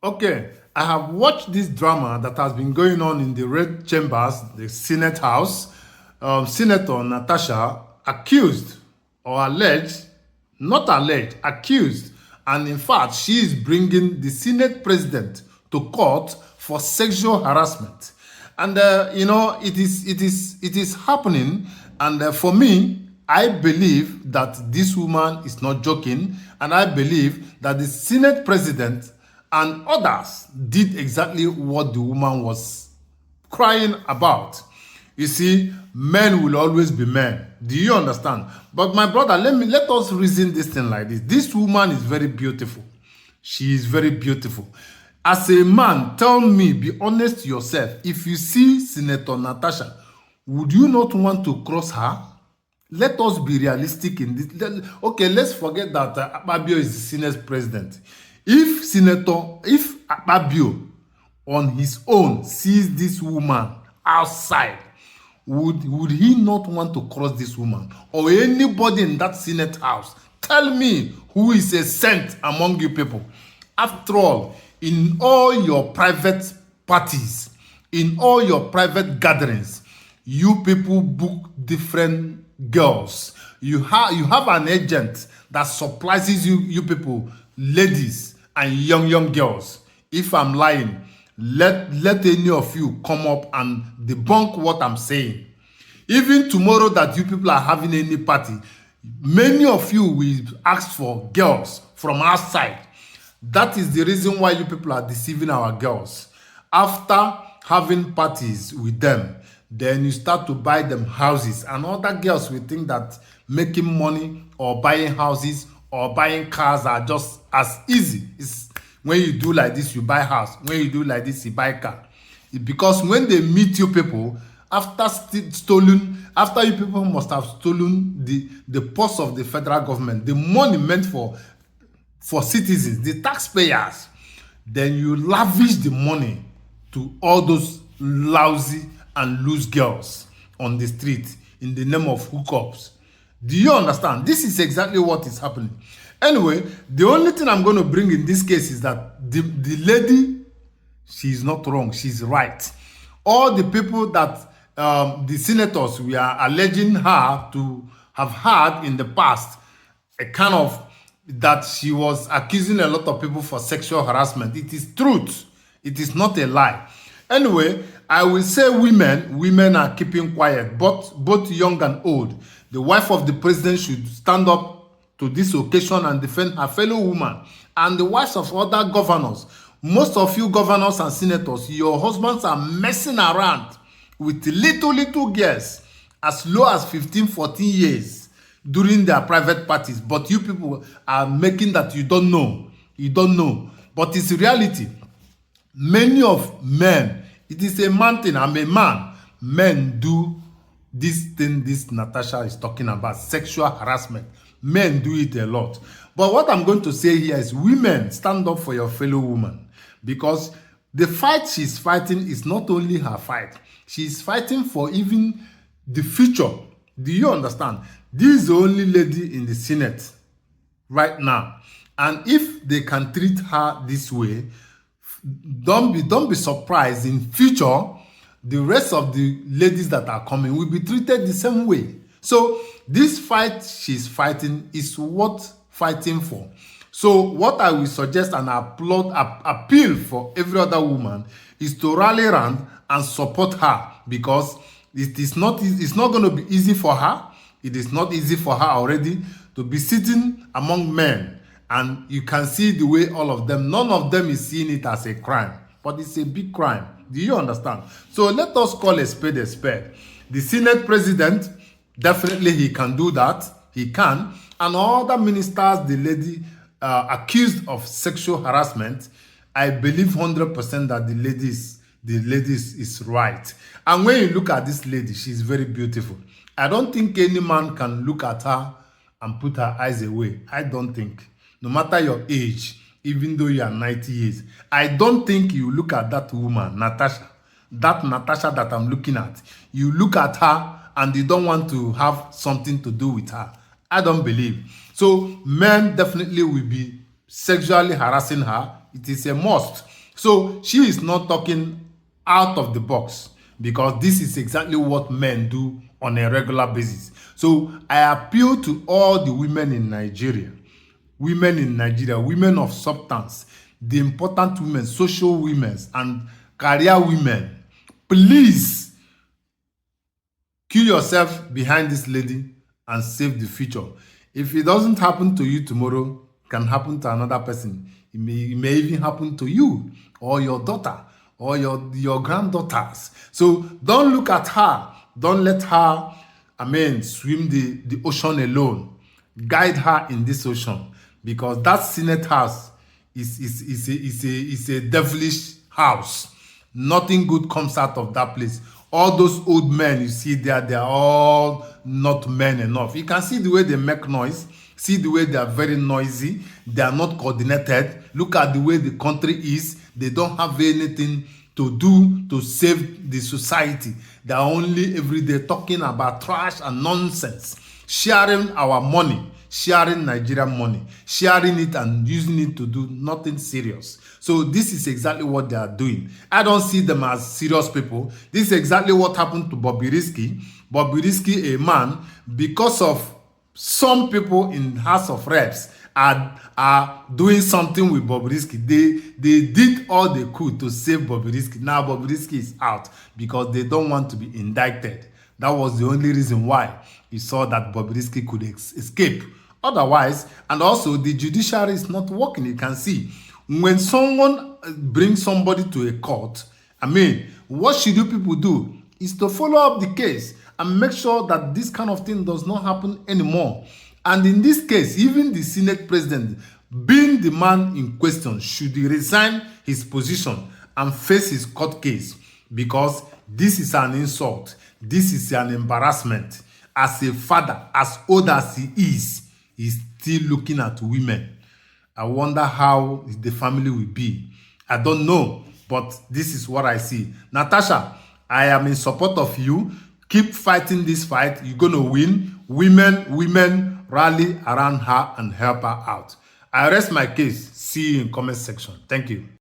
Okay, I have watched this drama that has been going on in the Red Chambers, the Senate House. Senator Natasha accused or alleged, not alleged, accused, and in fact, she is bringing the Senate president to court for sexual harassment. And it is happening. And for me, I believe that this woman is not joking, and I believe that the Senate president and others did exactly what the woman was crying about. You see, men will always be men. Do you understand? But my brother, let us reason this thing like this. This woman is very beautiful. She is very beautiful. As a man, tell me, be honest to yourself. If you see Senator Natasha, would you not want to cross her? Let us be realistic in this. Okay, let's forget that Apkabio is the Senate president. If Apkabio on his own sees this woman outside, would he not want to cross this woman? Or anybody in that Senate house? Tell me who is a saint among you people. After all, in all your private parties, in all your private gatherings, you people book different girls. You have an agent that supplies you people, ladies and young girls. If I'm lying, let any of you come up and debunk what I'm saying. Even tomorrow that you people are having any party, many of you will ask for girls from outside. That is the reason why you people are deceiving our girls. After having parties with them, then you start to buy them houses, and other girls will think that making money or buying houses or buying cars are just as easy. It's when you do like this, you buy house. When you do like this, you buy car. Because when they meet you people, after you people must have stolen the purse of the federal government, the money meant for citizens, the taxpayers, then you lavish the money to all those lousy and loose girls on the street in the name of hookups. Do you understand? This is exactly what is happening. Anyway, the only thing I'm going to bring in this case is that the lady, she's not wrong, she's right. All the people that the senators we are alleging her to have had in the past, a kind of that she was accusing a lot of people for sexual harassment. It is truth. It is not a lie. Anyway, I will say women are keeping quiet, both young and old. The wife of the president should stand up to this occasion and defend her fellow woman. And the wives of other governors. Most of you governors and senators, your husbands are messing around with little girls as low as 15, 14 years during their private parties. But you people are making that you don't know. You don't know. But it's reality. Many of men, it is a man thing. I'm a man. Men do this thing this Natasha is talking about, sexual harassment. Men do it a lot. But what I'm going to say here is women, stand up for your fellow woman. Because the fight she's fighting is not only her fight. She's fighting for even the future. Do you understand? This is the only lady in the Senate right now. And if they can treat her this way, don't be surprised in future the rest of the ladies that are coming will be treated the same way. So this fight she's fighting is worth fighting for. So what I will suggest and appeal for every other woman is to rally around and support her, because it's not going to be easy for her. It is not easy for her already to be sitting among men. And you can see the way all of them, none of them is seeing it as a crime, but it's a big crime. Do you understand? So let us call a spade a spade. The Senate president, definitely he can do that. He can. And all other ministers, the lady accused of sexual harassment, I believe 100% that the lady is right. And when you look at this lady, she's very beautiful. I don't think any man can look at her and put her eyes away. I don't think. No matter your age, even though you are 90 years, I don't think you look at that woman, Natasha, that Natasha that I'm looking at. You look at her and you don't want to have something to do with her. I don't believe. So men definitely will be sexually harassing her. It is a must. So she is not talking out of the box, because this is exactly what men do on a regular basis. So I appeal to all the women in Nigeria, women of substance, the important women, social women, and career women. Please kill yourself behind this lady and save the future. If it doesn't happen to you tomorrow, it can happen to another person. It may even happen to you or your daughter or your granddaughters. So don't look at her. Don't let her, swim the ocean alone. Guide her in this ocean, because that Senate house is a devilish house. Nothing good comes out of that place. All those old men you see there, they are all not men enough. You can see the way they make noise. See the way they are very noisy. They are not coordinated. Look at the way the country is. They don't have anything to do to save the society. They are only every day talking about trash and nonsense, sharing our money, sharing Nigerian money, sharing it and using it to do nothing serious. So this is exactly what they are doing. I don't see them as serious people. This is exactly what happened to Bobrisky. Bobrisky, a man, because of some people in House of Reps are doing something with Bobrisky. They did all they could to save Bobrisky. Now Bobrisky is out because they don't want to be indicted. That was the only reason why he saw that Bobrisky could escape. Otherwise, and also the judiciary is not working. You can see when someone brings somebody to a court, what should you people do is to follow up the case and make sure that this kind of thing does not happen anymore. And in this case, even the Senate president, being the man in question, should resign his position and face his court case, because this is an insult. This is an embarrassment. As a father, as old as he is, he's still looking at women. I wonder how the family will be. I don't know, but this is what I see. Natasha, I am in support of you. Keep fighting this fight. You're going to win. Women, rally around her and help her out. I rest my case. See you in comment section. Thank you.